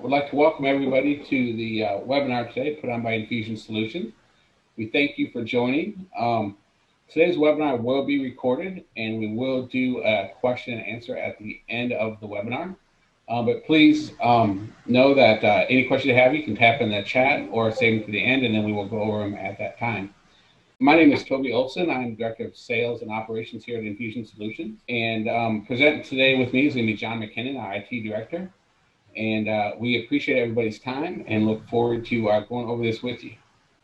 would like to welcome everybody to the webinar today put on by Infusion Solutions. We thank you for joining. Today's webinar will be recorded and we will do a question and answer at the end of the webinar. But please know that any question you have, you can tap in the chat or save them to the end and then we will go over them at that time. My name is Toby Olson. I'm Director of Sales and Operations here at Infusion Solutions. And presenting today with me is going to be John McKinnon, our IT Director. And we appreciate everybody's time and look forward to going over this with you.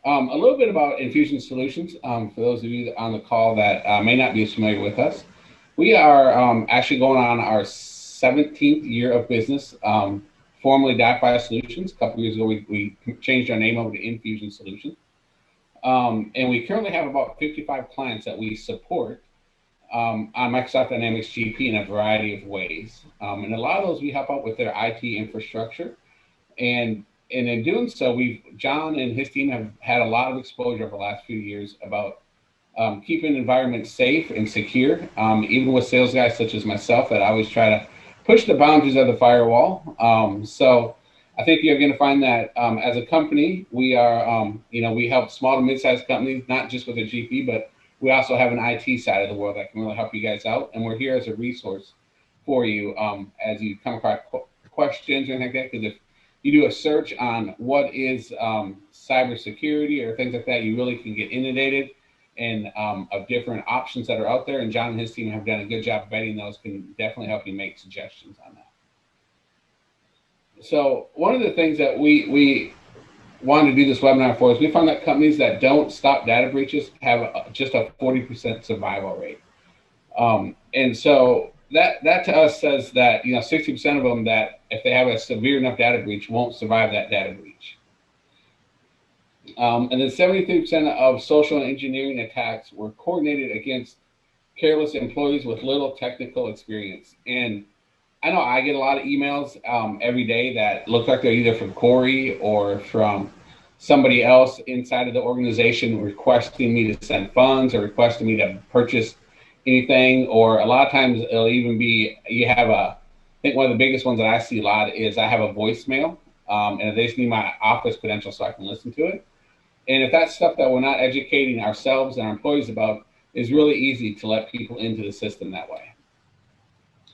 A little bit about Infusion Solutions, for those of you on the call that may not be as familiar with us. We are actually going on our 17th year of business, formerly Antivirus Solutions. A couple years ago, we changed our name over to Infusion Solutions. And we currently have about 55 clients that we support on Microsoft Dynamics GP in a variety of ways. And a lot of those we help out with their IT infrastructure. And in doing so, John and his team have had a lot of exposure over the last few years about keeping environments safe and secure, even with sales guys such as myself that I always try to push the boundaries of the firewall. So I think you're going to find that as a company, we are, we help small to mid-sized companies, not just with a GP, but we also have an IT side of the world that can really help you guys out. And we're here as a resource for you as you come across questions or anything like that. Because if you do a search on what is cybersecurity or things like that, you really can get inundated and of different options that are out there. And John and his team have done a good job vetting those, can definitely help you make suggestions on that. So one of the things that we wanted to do this webinar for is we found that companies that don't stop data breaches have just a 40% survival rate. And so that to us says that 60% of them that if they have a severe enough data breach won't survive that data breach. And then 73% of social engineering attacks were coordinated against careless employees with little technical experience. And I know I get a lot of emails every day that look like they're either from Corey or from somebody else inside of the organization requesting me to send funds or requesting me to purchase anything. Or a lot of times it'll even be, I think one of the biggest ones that I see a lot is I have a voicemail and they just need my office credentials so I can listen to it. And if that's stuff that we're not educating ourselves and our employees about, it's really easy to let people into the system that way.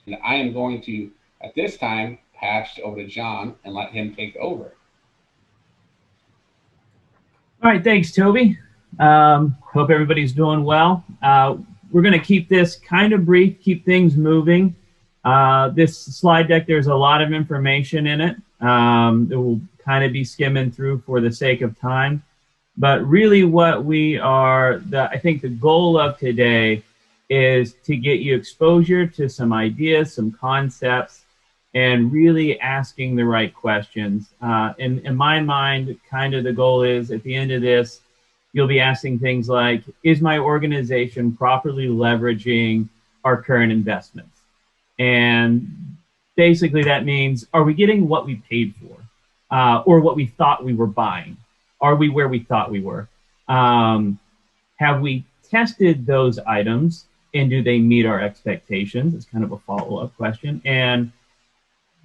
And I am going to, at this time, pass over to John and let him take over. All right, thanks, Toby. Hope everybody's doing well. We're going to keep this kind of brief, keep things moving. This slide deck, there's a lot of information in it that we'll kind of be skimming through for the sake of time. But really what I think the goal of today is to get you exposure to some ideas, some concepts, and really asking the right questions. In my mind, kind of the goal is at the end of this, you'll be asking things like, is my organization properly leveraging our current investments? And basically that means, are we getting what we paid for or what we thought we were buying? Are we where we thought we were? Have we tested those items? And do they meet our expectations? It's kind of a follow-up question. And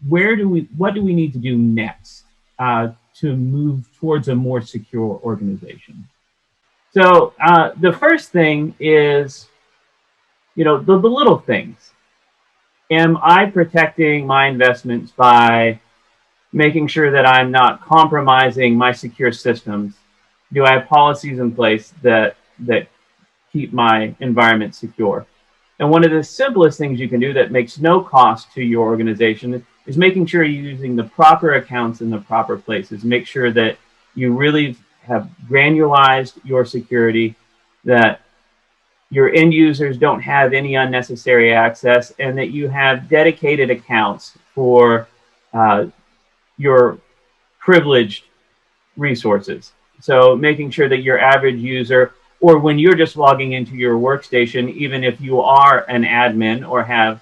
what do we need to do next to move towards a more secure organization? So the first thing is, the little things. Am I protecting my investments by making sure that I'm not compromising my secure systems? Do I have policies in place that keep my environment secure? And one of the simplest things you can do that makes no cost to your organization is making sure you're using the proper accounts in the proper places. Make sure that you really have granularized your security, that your end users don't have any unnecessary access, and that you have dedicated accounts for your privileged resources. So making sure that your average user, or when you're just logging into your workstation, even if you are an admin or have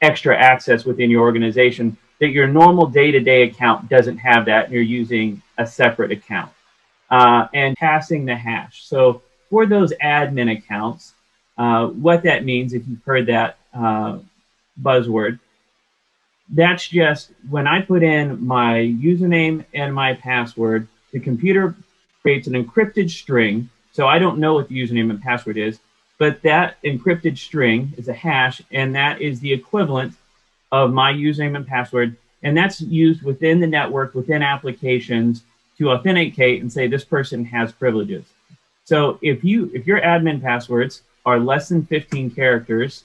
extra access within your organization, that your normal day-to-day account doesn't have that, and you're using a separate account. And passing the hash. So for those admin accounts, what that means, if you've heard that buzzword, That's just when I put in my username and my password, the computer creates an encrypted string. So I don't know what the username and password is, but that encrypted string is a hash, and that is the equivalent of my username and password. And that's used within the network, within applications to authenticate and say this person has privileges. So if your admin passwords are less than 15 characters,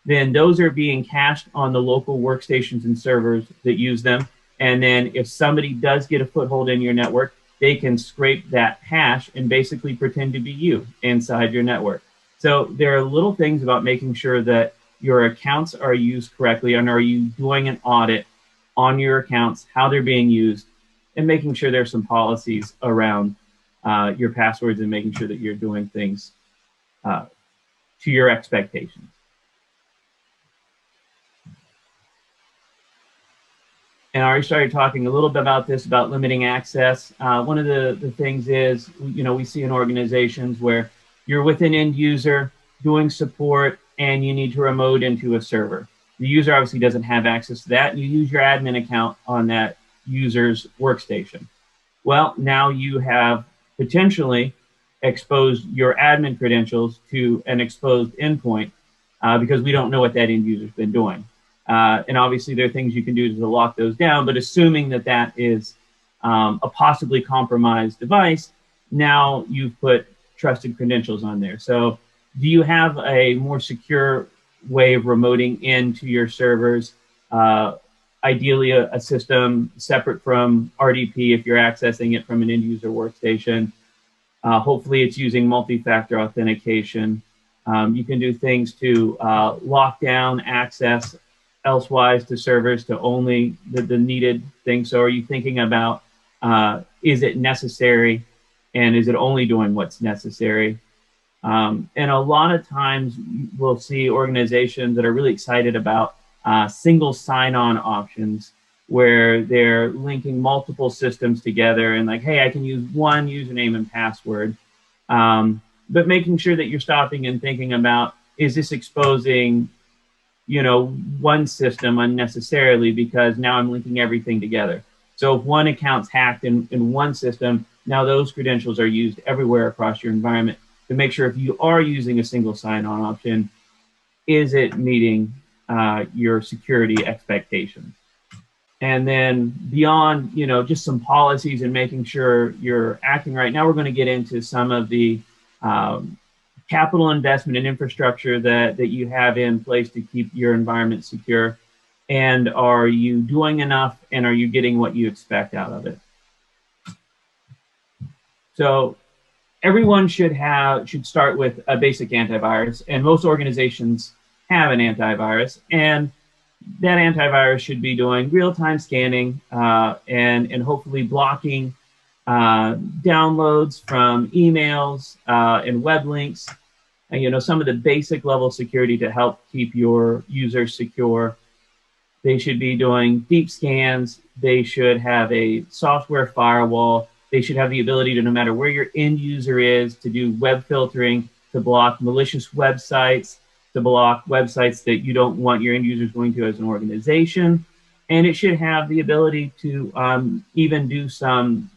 then those are being cached on the local workstations and servers that use them. And then if somebody does get a foothold in your network, they can scrape that hash and basically pretend to be you inside your network. So there are little things about making sure that your accounts are used correctly, and are you doing an audit on your accounts, how they're being used, and making sure there's some policies around your passwords and making sure that you're doing things to your expectations. And I already started talking a little bit about this, about limiting access. One of the things is, we see in organizations where you're with an end user doing support and you need to remote into a server. The user obviously doesn't have access to that. You use your admin account on that user's workstation. Well, now you have potentially exposed your admin credentials to an exposed endpoint because we don't know what that end user's been doing. And obviously there are things you can do to lock those down, but assuming that that is a possibly compromised device, now you've put trusted credentials on there. So do you have a more secure way of remoting into your servers? Ideally a system separate from RDP if you're accessing it from an end user workstation. Hopefully it's using multi-factor authentication. You can do things to lock down access elsewise to servers to only the needed things. So are you thinking about, is it necessary, and is it only doing what's necessary? And a lot of times we'll see organizations that are really excited about single sign-on options where they're linking multiple systems together and like, hey, I can use one username and password. But making sure that you're stopping and thinking about, is this exposing one system unnecessarily because now I'm linking everything together. So if one account's hacked in one system, now those credentials are used everywhere across your environment to make sure if you are using a single sign-on option, is it meeting your security expectations? And then beyond, just some policies and making sure you're acting right. Now we're going to get into some of the capital investment and infrastructure that you have in place to keep your environment secure. And are you doing enough, and are you getting what you expect out of it? So everyone should start with a basic antivirus, and most organizations have an antivirus, and that antivirus should be doing real-time scanning and hopefully blocking downloads from emails and web links, and, some of the basic level security to help keep your users secure. They should be doing deep scans. They should have a software firewall. They should have the ability to, no matter where your end user is, to do web filtering, to block malicious websites, to block websites that you don't want your end users going to as an organization. And it should have the ability to even do some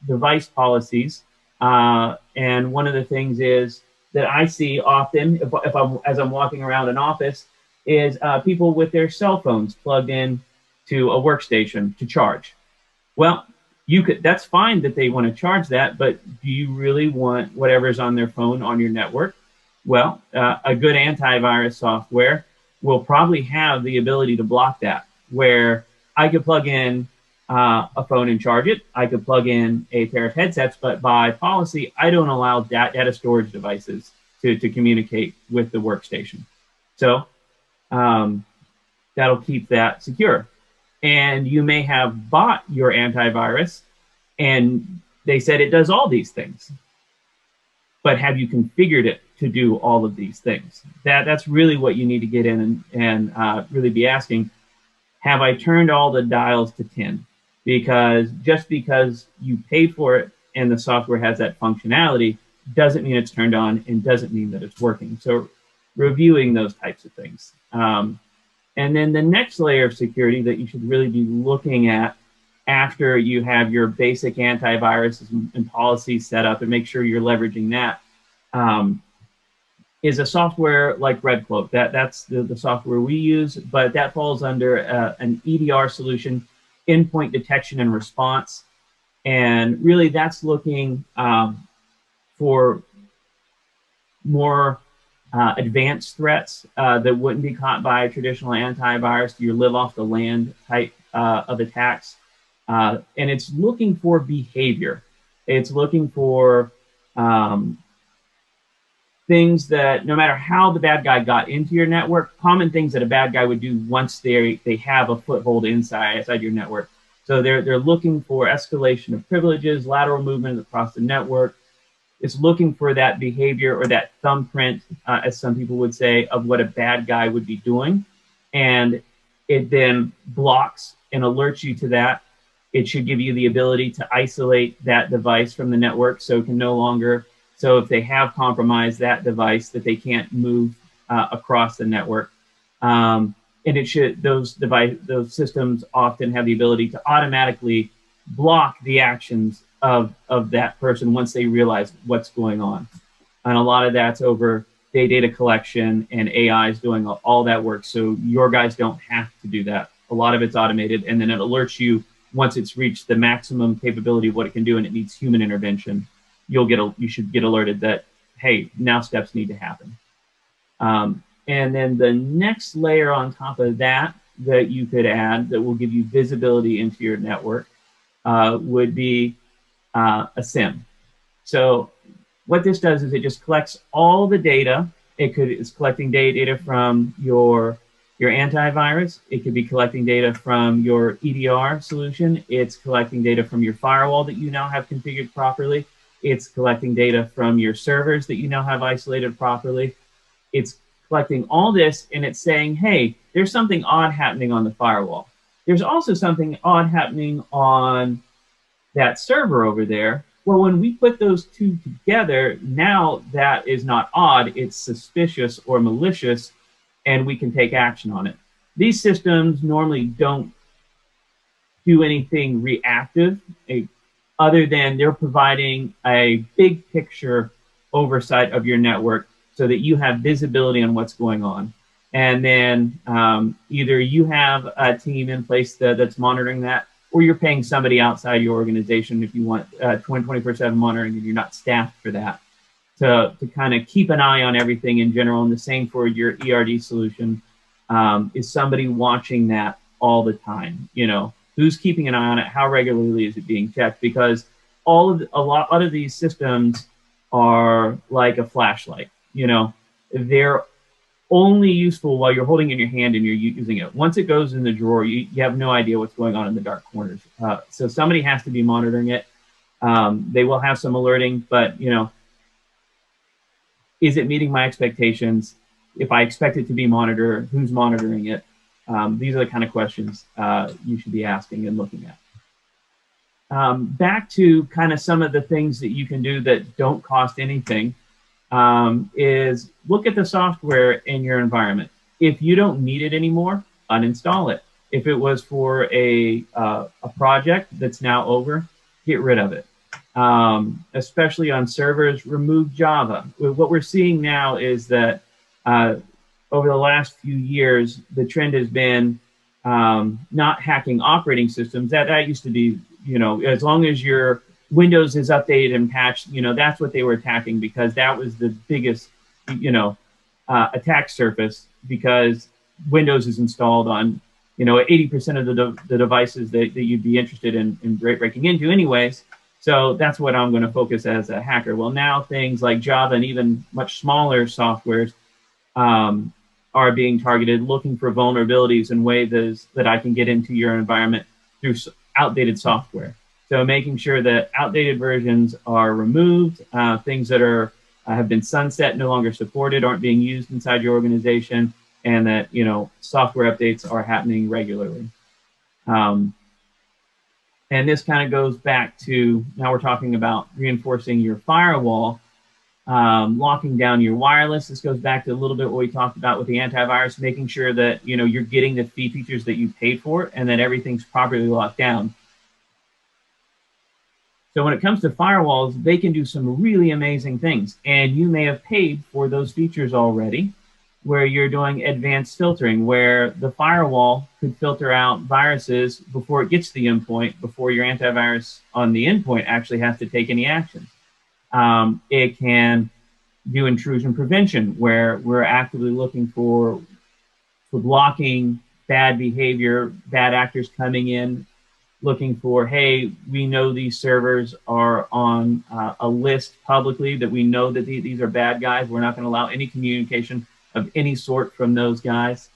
device policies. And one of the things is that I see often, as I'm walking around an office, is people with their cell phones plugged in to a workstation to charge. Well, that's fine that they want to charge that, but do you really want whatever's on their phone on your network? Well, a good antivirus software will probably have the ability to block that, where I could plug in a phone and charge it. I could plug in a pair of headsets, but by policy, I don't allow data storage devices to communicate with the workstation. So that'll keep that secure. And you may have bought your antivirus and they said it does all these things, but have you configured it to do all of these things? That's really what you need to get in and really be asking, have I turned all the dials to 10? Because just because you pay for it and the software has that functionality doesn't mean it's turned on and doesn't mean that it's working. So reviewing those types of things. And then the next layer of security that you should really be looking at after you have your basic antivirus and policies set up and make sure you're leveraging that, is a software like Redcloak. That's the software we use, but that falls under an EDR solution, endpoint detection and response. And really that's looking for more advanced threats that wouldn't be caught by a traditional antivirus, your live off the land type of attacks. And it's looking for behavior. It's looking for things that no matter how the bad guy got into your network, common things that a bad guy would do once they have a foothold inside your network. So they're looking for escalation of privileges, lateral movement across the network. It's looking for that behavior or that thumbprint, as some people would say, of what a bad guy would be doing. And it then blocks and alerts you to that. It should give you the ability to isolate that device from the network so it can no longer, so if they have compromised that device, that they can't move across the network. And it should, those systems often have the ability to automatically block the actions of that person once they realize what's going on. And a lot of that's over data collection, and AI is doing all that work. So your guys don't have to do that. A lot of it's automated, and then it alerts you once it's reached the maximum capability of what it can do and it needs human intervention. You should get alerted that, hey, now steps need to happen. And then the next layer on top of that you could add that will give you visibility into your network would be a SIM. So what this does is it just collects all the data. It's collecting data from your antivirus. It could be collecting data from your EDR solution. It's collecting data from your firewall that you now have configured properly. It's collecting data from your servers that you now have isolated properly. It's collecting all this, and it's saying, hey, there's something odd happening on the firewall. There's also something odd happening on that server over there. Well, when we put those two together, now that is not odd, it's suspicious or malicious, and we can take action on it. These systems normally don't do anything reactive, other than they're providing a big picture oversight of your network so that you have visibility on what's going on. And then either you have a team in place that's monitoring that, or you're paying somebody outside your organization if you want 24/7 monitoring and you're not staffed for that, to kind of keep an eye on everything in general. And the same for your ERD solution, is somebody watching that all the time. You know, who's keeping an eye on it? How regularly is it being checked? Because a lot of these systems are like a flashlight. You know, they're only useful while you're holding it in your hand and you're using it. Once it goes in the drawer, you have no idea what's going on in the dark corners. So somebody has to be monitoring it. They will have some alerting, but you know, is it meeting my expectations? If I expect it to be monitored, who's monitoring it? These are the kind of questions you should be asking and looking at. Back to kind of some of the things that you can do that don't cost anything, is look at the software in your environment. If you don't need it anymore, uninstall it. If it was for a project that's now over, get rid of it. Especially on servers, remove Java. What we're seeing now is that over the last few years, the trend has been not hacking operating systems. That used to be, you know, as long as your Windows is updated and patched, you know, that's what they were attacking, because that was the biggest, you know, attack surface, because Windows is installed on, you know, 80% of the devices that you'd be interested in breaking into anyways. So that's what I'm going to focus as a hacker. Well, now things like Java and even much smaller softwares are being targeted, looking for vulnerabilities and ways that I can get into your environment through outdated software. So making sure that outdated versions are removed, things that have been sunset, no longer supported, aren't being used inside your organization, and that, you know, software updates are happening regularly. And this kind of goes back to, now we're talking about reinforcing your firewall. locking down your wireless. This goes back to a little bit what we talked about with the antivirus, making sure that you're getting the features that you paid for and that everything's properly locked down. So when it comes to firewalls, they can do some really amazing things, and you may have paid for those features already, where you're doing advanced filtering, where the firewall could filter out viruses before it gets to the endpoint, before your antivirus on the endpoint actually has to take any action. It can do intrusion prevention, where we're actively looking for blocking bad behavior, bad actors coming in, looking for, hey, we know these servers are on a list publicly that we know that these are bad guys. We're not going to allow any communication of any sort from those guys.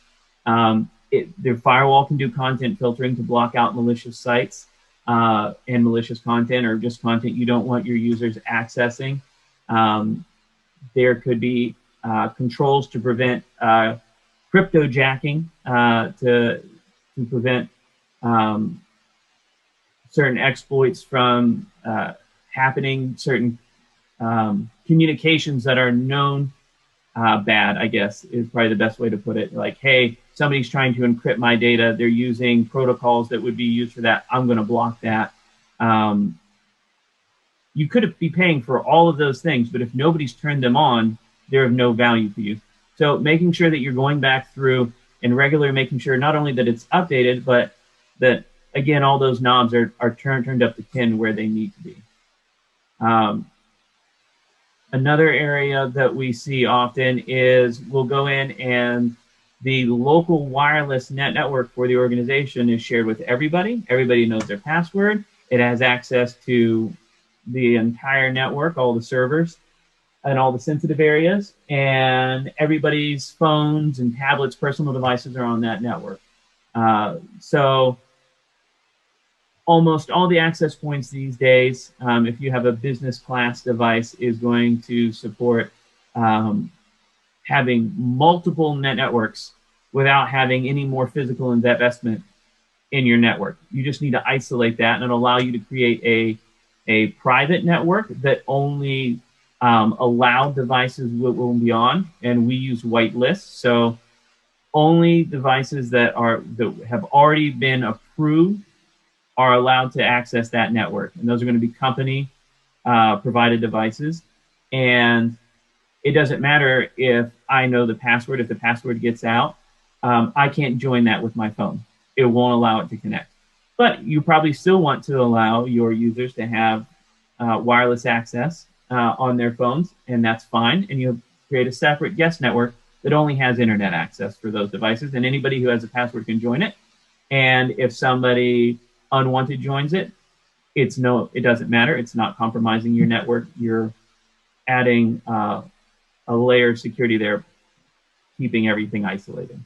The firewall can do content filtering to block out malicious sites and malicious content, or just content you don't want your users accessing. There could be controls to prevent cryptojacking, to prevent certain exploits from happening, certain communications that are known bad, I guess, is probably the best way to put it. Like, hey, somebody's trying to encrypt my data. They're using protocols that would be used for that. I'm going to block that. You could be paying for all of those things, but if nobody's turned them on, they're of no value to you. So making sure that you're going back through and regularly making sure not only that it's updated, but that, again, all those knobs are turned up to 10 where they need to be. Another area that we see often is we'll go in and the local wireless network for the organization is shared with everybody. Everybody knows their password. It has access to the entire network, all the servers and all the sensitive areas, and everybody's phones and tablets, personal devices are on that network. So almost all the access points these days, if you have a business class device, is going to support having multiple networks without having any more physical investment in your network. You just need to isolate that, and it'll allow you to create a private network that only allowed devices will be on, and we use whitelists. So only devices that have already been approved are allowed to access that network. And those are going to be company provided devices. And it doesn't matter if I know the password. If the password gets out, I can't join that with my phone. It won't allow it to connect. But you probably still want to allow your users to have wireless access on their phones, and that's fine. And you create a separate guest network that only has internet access for those devices, and anybody who has a password can join it. And if somebody unwanted joins it, it doesn't matter. It's not compromising your network. You're adding a layer of security there, keeping everything isolated.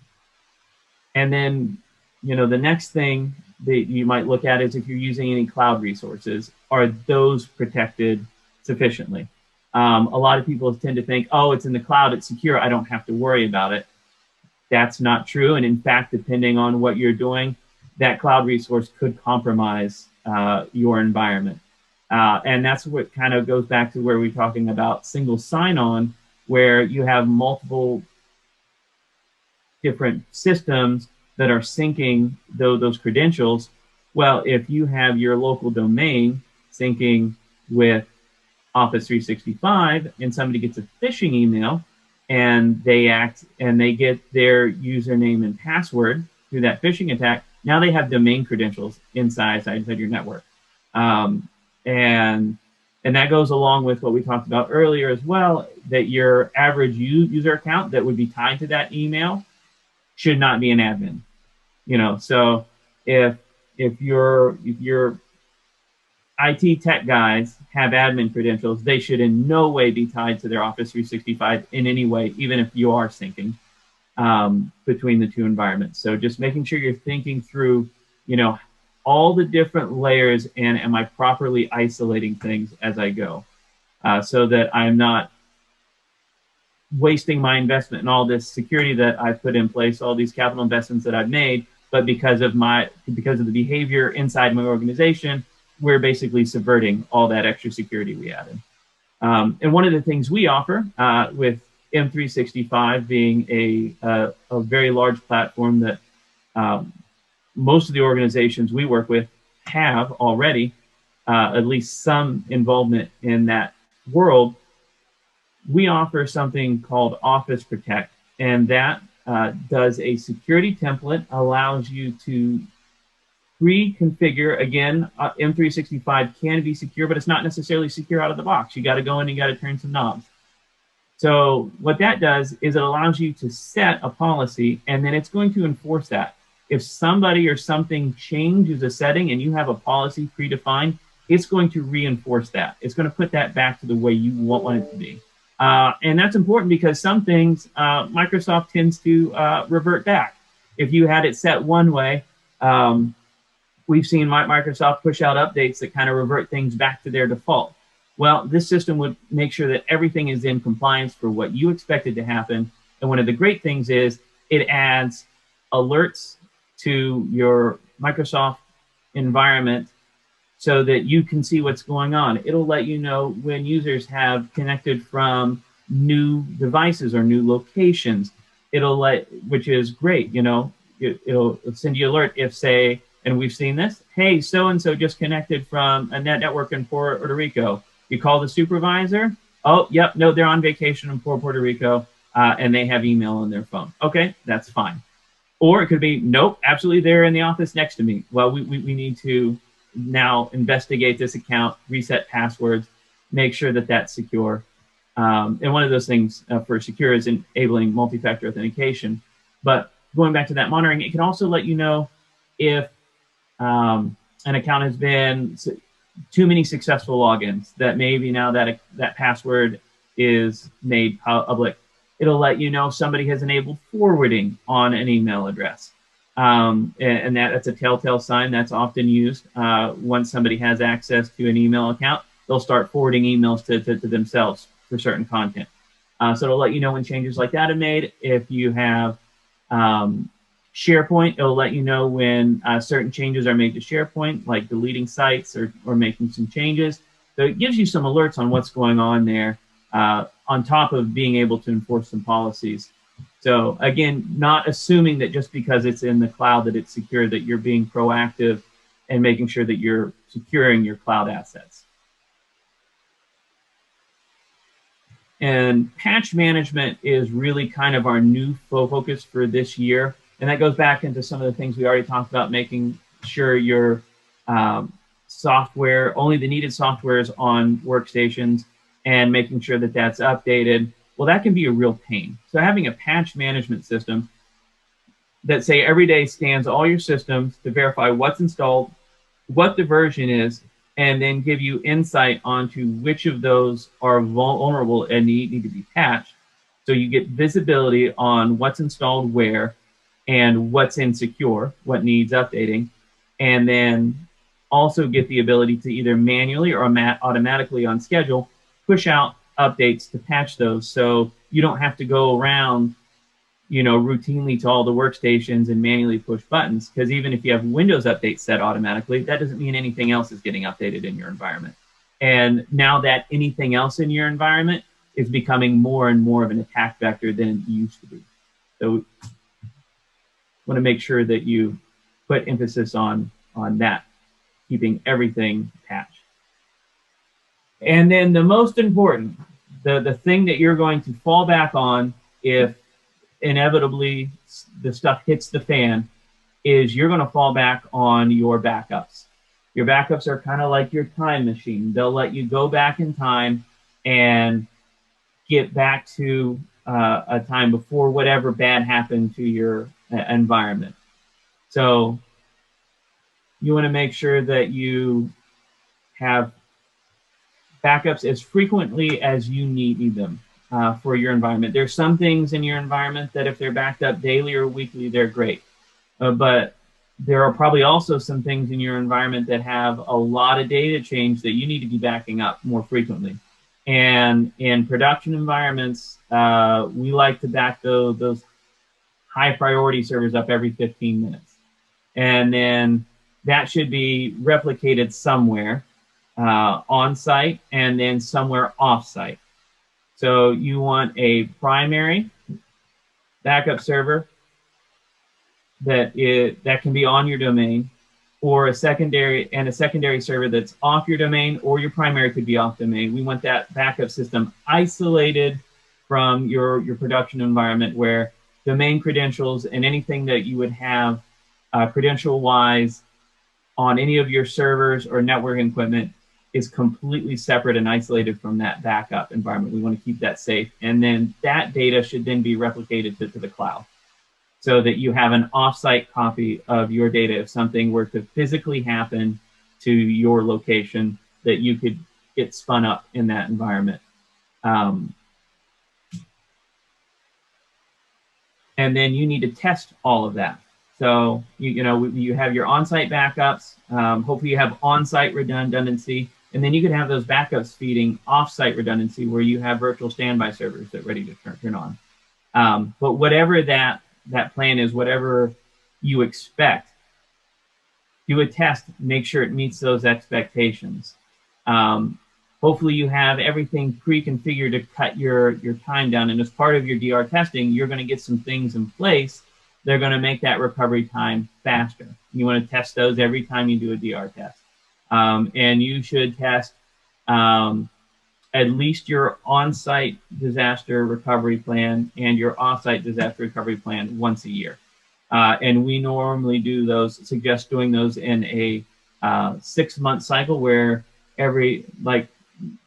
And then, the next thing that you might look at is if you're using any cloud resources, are those protected sufficiently? A lot of people tend to think, oh, it's in the cloud, it's secure, I don't have to worry about it. That's not true. And in fact, depending on what you're doing, that cloud resource could compromise your environment. And that's what kind of goes back to where we're talking about single sign-on, where you have multiple different systems that are syncing those credentials. Well, if you have your local domain syncing with Office 365 and somebody gets a phishing email and they get their username and password through that phishing attack, now they have domain credentials inside your network. And that goes along with what we talked about earlier as well, that your average user account that would be tied to that email should not be an admin. So if your IT tech guys have admin credentials, they should in no way be tied to their Office 365 in any way, even if you are syncing between the two environments. So just making sure you're thinking through, all the different layers, and am I properly isolating things as I go, so that I'm not wasting my investment in all this security that I've put in place, all these capital investments that I've made, but because of the behavior inside my organization, we're basically subverting all that extra security we added. And one of the things we offer with M365 being a very large platform that most of the organizations we work with have already at least some involvement in that world, we offer something called Office Protect, and that does a security template, allows you to pre-configure. Again, M365 can be secure, but it's not necessarily secure out of the box. You got to go in and you got to turn some knobs. So what that does is it allows you to set a policy, and then it's going to enforce that. If somebody or something changes a setting and you have a policy predefined, it's going to reinforce that. It's going to put that back to the way you want it to be. And that's important because some things Microsoft tends to revert back. If you had it set one way, we've seen Microsoft push out updates that kind of revert things back to their default. Well, this system would make sure that everything is in compliance for what you expected to happen. And one of the great things is it adds alerts to your Microsoft environment so that you can see what's going on. It'll let you know when users have connected from new devices or new locations. Which is great, it'll send you alert if, say, and we've seen this, hey, so-and-so just connected from a network in Puerto Rico. You call the supervisor, oh, yep, no, they're on vacation in Puerto Rico, and they have email on their phone. Okay, that's fine. Or it could be, nope, absolutely, they're in the office next to me. Well, we need to now investigate this account, reset passwords, make sure that that's secure. And one of those things for secure is enabling multi-factor authentication. But going back to that monitoring, it can also let you know if an account has been too many successful logins, that maybe now that password is made public. It'll let you know somebody has enabled forwarding on an email address. And that's a telltale sign that's often used. Once somebody has access to an email account, they'll start forwarding emails to themselves for certain content. So it'll let you know when changes like that are made. If you have SharePoint, it'll let you know when certain changes are made to SharePoint, like deleting sites or making some changes. So it gives you some alerts on what's going on there, on top of being able to enforce some policies. So again, not assuming that just because it's in the cloud that it's secure, that you're being proactive and making sure that you're securing your cloud assets. And patch management is really kind of our new focus for this year. And that goes back into some of the things we already talked about, making sure your software, only the needed software is on workstations, and making sure that that's updated. Well, that can be a real pain. So having a patch management system that, say, every day scans all your systems to verify what's installed, what the version is, and then give you insight onto which of those are vulnerable and need to be patched. So you get visibility on what's installed where and what's insecure, what needs updating, and then also get the ability to either manually or automatically on schedule push out updates to patch those, so you don't have to go around, routinely to all the workstations and manually push buttons. Because even if you have Windows updates set automatically, that doesn't mean anything else is getting updated in your environment. And now that anything else in your environment is becoming more and more of an attack vector than it used to be. So want to make sure that you put emphasis on that, keeping everything patched. And then the most important, the thing that you're going to fall back on if inevitably the stuff hits the fan, is you're going to fall back on your backups. Your backups are kind of like your time machine. They'll let you go back in time and get back to a time before whatever bad happened to your environment. So you want to make sure that you have backups as frequently as you need them for your environment. There's some things in your environment that if they're backed up daily or weekly, they're great. But there are probably also some things in your environment that have a lot of data change that you need to be backing up more frequently. And in production environments, we like to back those high priority servers up every 15 minutes. And then that should be replicated somewhere. on-site and then somewhere off-site. So you want a primary backup server that can be on your domain, or a secondary server that's off your domain, or your primary could be off domain. We want that backup system isolated from your production environment, where domain credentials and anything that you would have credential-wise on any of your servers or networking equipment is completely separate and isolated from that backup environment. We want to keep that safe. And then that data should then be replicated to the cloud, so that you have an offsite copy of your data if something were to physically happen to your location, that you could get spun up in that environment. And then you need to test all of that. So you have your on-site backups. Hopefully you have on-site redundancy, and then you could have those backups feeding off-site redundancy, where you have virtual standby servers that are ready to turn on. But whatever that plan is, whatever you expect, do a test, make sure it meets those expectations. Hopefully you have everything pre-configured to cut your time down. And as part of your DR testing, you're going to get some things in place that are going to make that recovery time faster. You want to test those every time you do a DR test. And you should test at least your on-site disaster recovery plan and your off-site disaster recovery plan once a year. And we normally suggest doing those in a 6-month cycle, where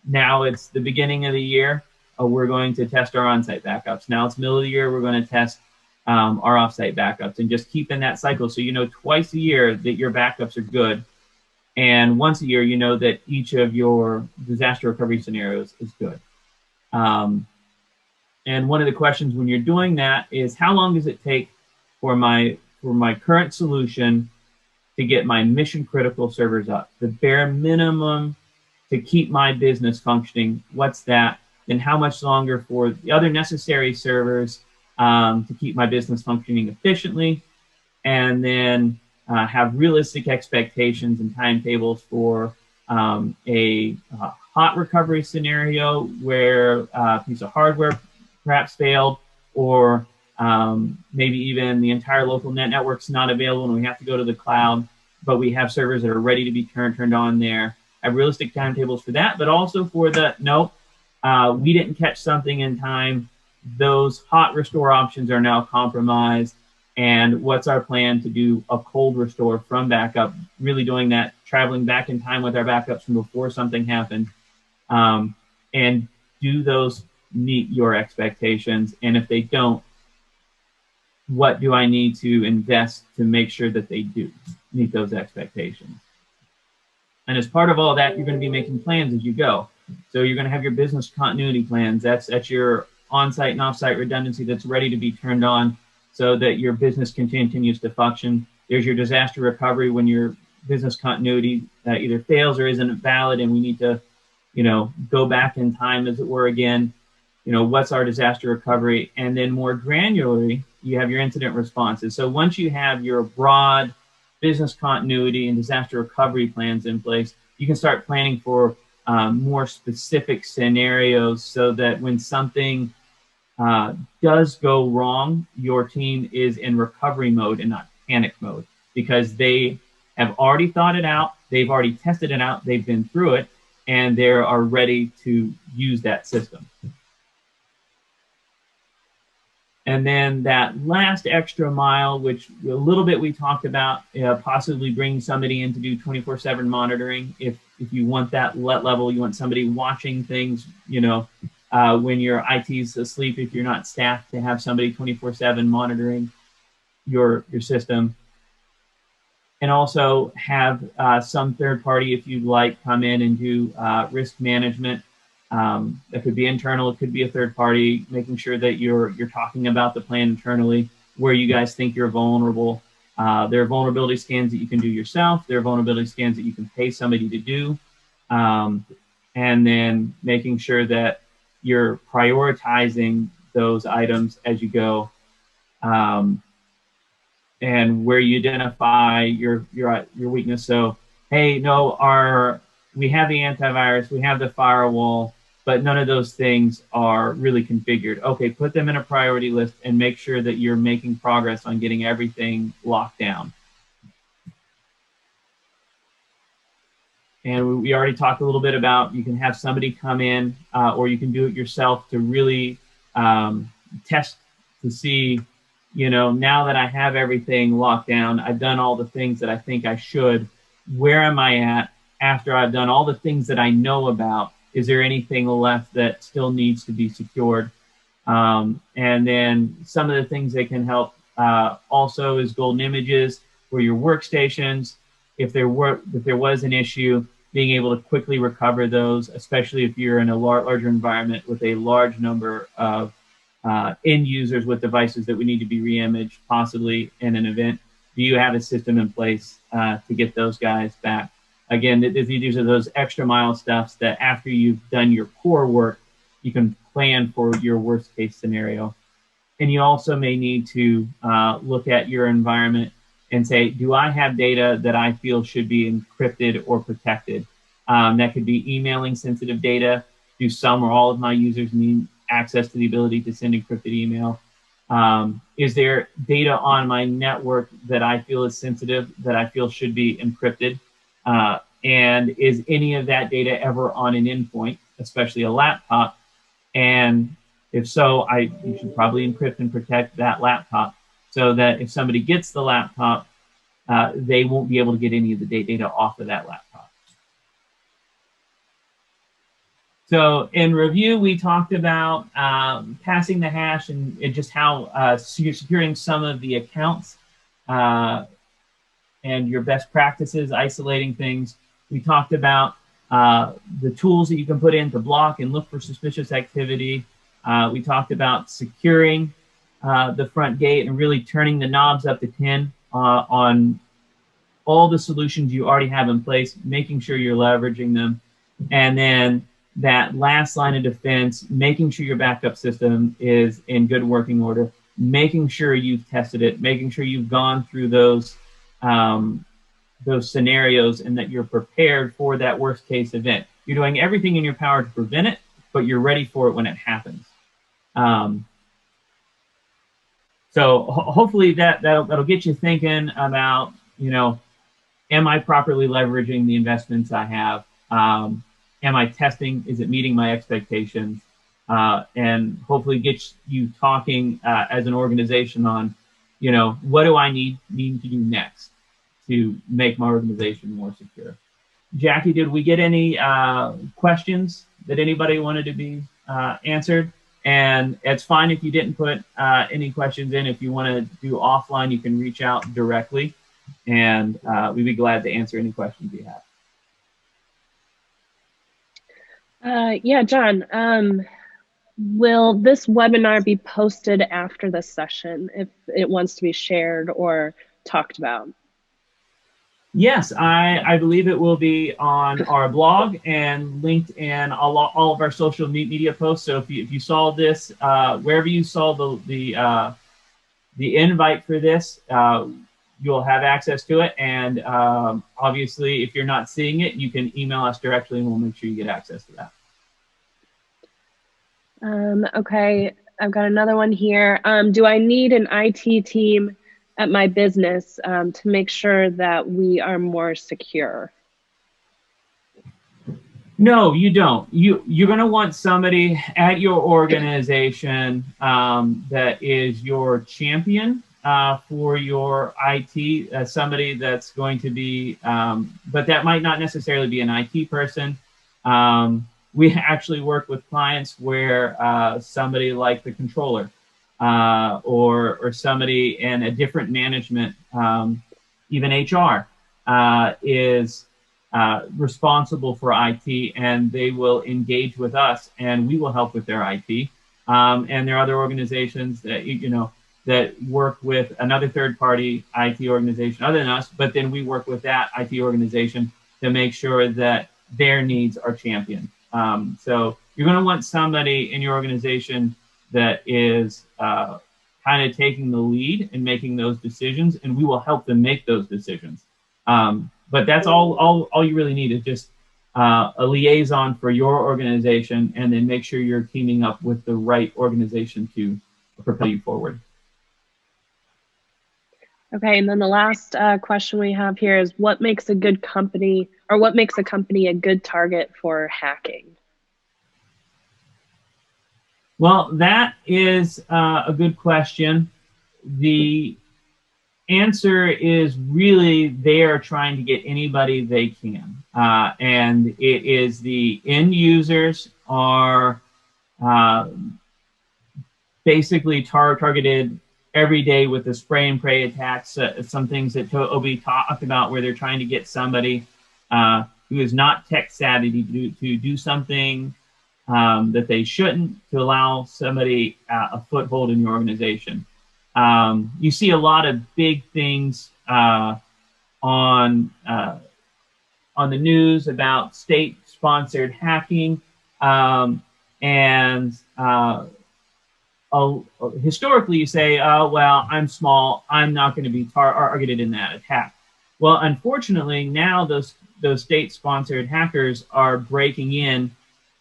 now it's the beginning of the year, we're going to test our on-site backups. Now it's middle of the year, we're going to test our off-site backups, and just keep in that cycle, so you know twice a year that your backups are good. And once a year, you know that each of your disaster recovery scenarios is good. And one of the questions when you're doing that is, how long does it take for my current solution to get my mission critical servers up? The bare minimum to keep my business functioning, what's that? Then how much longer for the other necessary servers to keep my business functioning efficiently? And then have realistic expectations and timetables for a hot recovery scenario, where a piece of hardware perhaps failed, or maybe even the entire local network's not available and we have to go to the cloud, but we have servers that are ready to be turned on there. Have realistic timetables for that, but also for we didn't catch something in time. Those hot restore options are now compromised. And what's our plan to do a cold restore from backup, really doing that, traveling back in time with our backups from before something happened. And do those meet your expectations? And if they don't, what do I need to invest to make sure that they do meet those expectations? And as part of all that, you're going to be making plans as you go. So you're going to have your business continuity plans. That's your on-site and off-site redundancy that's ready to be turned on, so that your business continues to function. There's your disaster recovery, when your business continuity either fails or isn't valid, and we need to, go back in time, as it were, again. What's our disaster recovery? And then more granularly, you have your incident responses. So once you have your broad business continuity and disaster recovery plans in place, you can start planning for more specific scenarios, so that when something does go wrong, your team is in recovery mode and not panic mode, because they have already thought it out, they've already tested it out, they've been through it, and they are ready to use that system. And then that last extra mile, which a little bit we talked about, possibly bringing somebody in to do 24/7 monitoring. If you want that level, you want somebody watching things, when your IT's asleep, if you're not staffed to have somebody 24/7 monitoring your system. And also have some third party, if you'd like, come in and do risk management. That could be internal, it could be a third party, making sure that you're talking about the plan internally, where you guys think you're vulnerable. There are vulnerability scans that you can do yourself. There are vulnerability scans that you can pay somebody to do. And then making sure that you're prioritizing those items as you go. And where you identify your weakness. So, hey, no, our we have the antivirus, we have the firewall, but none of those things are really configured. Okay, put them in a priority list and make sure that you're making progress on getting everything locked down. And we already talked a little bit about you can have somebody come in or you can do it yourself to really test to see, you know, now that I have everything locked down, I've done all the things that I think I should, where am I at after I've done all the things that I know about? Is there anything left that still needs to be secured? And then some of the things that can help also is golden images for your workstations. If there was an issue, being able to quickly recover those, especially if you're in a larger environment with a large number of end users with devices that would need to be re-imaged, possibly in an event. Do you have a system in place to get those guys back? Again, these are those extra mile stuffs that after you've done your core work, you can plan for your worst case scenario. And you also may need to look at your environment and say, do I have data that I feel should be encrypted or protected? That could be emailing sensitive data. Do some or all of my users need access to the ability to send encrypted email? Is there data on my network that I feel is sensitive, that I feel should be encrypted? And is any of that data ever on an endpoint, especially a laptop? And if so, you should probably encrypt and protect that laptop so that if somebody gets the laptop, they won't be able to get any of the data off of that laptop. So in review, we talked about passing the hash and just how securing some of the accounts and your best practices, isolating things. We talked about the tools that you can put in to block and look for suspicious activity. We talked about securing the front gate and really turning the knobs up to 10 on all the solutions you already have in place, making sure you're leveraging them. And then that last line of defense, making sure your backup system is in good working order, making sure you've tested it, making sure you've gone through those scenarios and that you're prepared for that worst case event. You're doing everything in your power to prevent it, but you're ready for it when it happens. So hopefully that'll get you thinking about, you know, am I properly leveraging the investments I have? Am I testing? Is it meeting my expectations? And hopefully get you talking as an organization on, you know, what do I need to do next to make my organization more secure? Jackie, did we get any questions that anybody wanted to be answered? And it's fine if you didn't put any questions in. If you want to do offline, you can reach out directly, and we'd be glad to answer any questions you have. Yeah, John, will this webinar be posted after the session if it wants to be shared or talked about? Yes, I believe it will be on our blog and linked in all of our social media posts. So if you saw this, wherever you saw the invite for this, you'll have access to it. And obviously, if you're not seeing it, you can email us directly and we'll make sure you get access to that. Okay, I've got another one here. Do I need an IT team at my business to make sure that we are more secure? No, you don't. You're going to want somebody at your organization that is your champion for your IT, somebody that's going to be, but that might not necessarily be an IT person. We actually work with clients where somebody like the controller or somebody in a different management, even HR, is responsible for IT, and they will engage with us, and we will help with their IT. And there are other organizations that that work with another third-party IT organization other than us, but then we work with that IT organization to make sure that their needs are championed. So you're going to want somebody in your organization that is kind of taking the lead and making those decisions, and we will help them make those decisions. But that's all you really need is just a liaison for your organization, and then make sure you're teaming up with the right organization to propel you forward. Okay, and then the last question we have here is, what makes a good company, or what makes a company a good target for hacking? Well, that is a good question. The answer is really they are trying to get anybody they can. And it is the end users are basically targeted every day with the spray and pray attacks. Some things that Toby talked about where they're trying to get somebody who is not tech savvy to do something that they shouldn't, to allow somebody a foothold in your organization. You see a lot of big things on the news about state-sponsored hacking, and historically you say, oh, well, I'm small, I'm not going to be targeted in that attack. Well, unfortunately, now those state-sponsored hackers are breaking in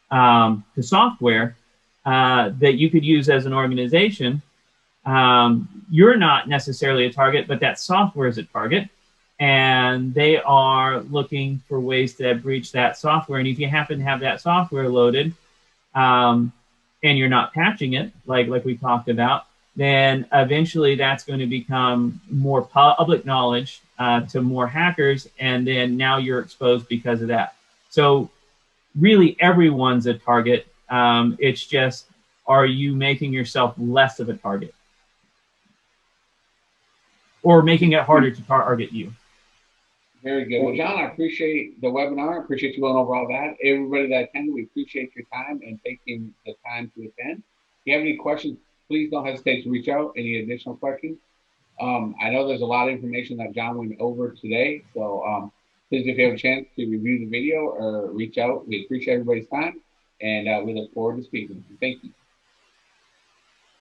to software that you could use as an organization. You're not necessarily a target, but that software is a target, and they are looking for ways to breach that software. And if you happen to have that software loaded, and you're not patching it, like we talked about, then eventually that's going to become more public knowledge to more hackers, and then now you're exposed because of that. So really everyone's a target. It's just, are you making yourself less of a target? Or making it harder to target you? Very good. Well, John, I appreciate the webinar. I appreciate you going over all that. Everybody that attended, we appreciate your time and taking the time to attend. If you have any questions, please don't hesitate to reach out. Any additional questions? I know there's a lot of information that John went over today, so please, if you have a chance to review the video or reach out, we appreciate everybody's time, and we look forward to speaking. Thank you.